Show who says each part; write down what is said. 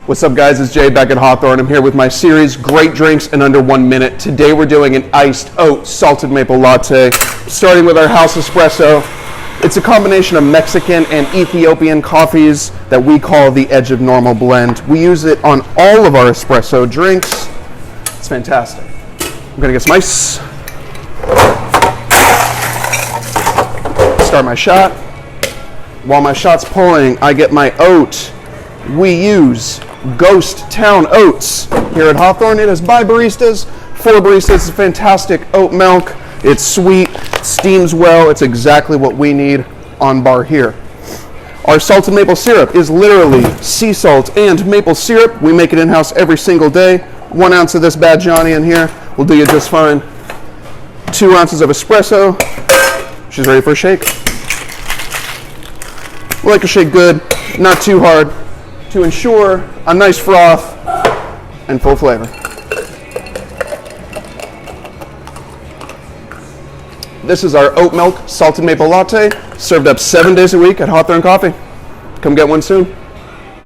Speaker 1: What's up guys, it's Jay back at Hawthorn. I'm here with my series, Great Drinks in Under 1 Minute. Today we're doing an iced oat salted maple latte, starting with our house espresso. It's a combination of Mexican and Ethiopian coffees that we call the Edge of Normal blend. We use it on all of our espresso drinks. It's fantastic. I'm gonna get some ice. Start my shot. While my shot's pulling, I get my oat. We use Ghost Town Oats. Here at Hawthorn, it is by baristas, for baristas. It's fantastic oat milk. It's sweet, steams well. It's exactly what we need on bar here. Our salted maple syrup is literally sea salt and maple syrup. We make it in-house every single day. 1 ounce of this bad Johnny in here will do you just fine. 2 ounces of espresso. She's ready for a shake. We like to shake good, not too hard, to ensure a nice froth and full flavor. This is our oat milk salted maple latte, served up 7 days a week at Hawthorn Coffee. Come get one soon.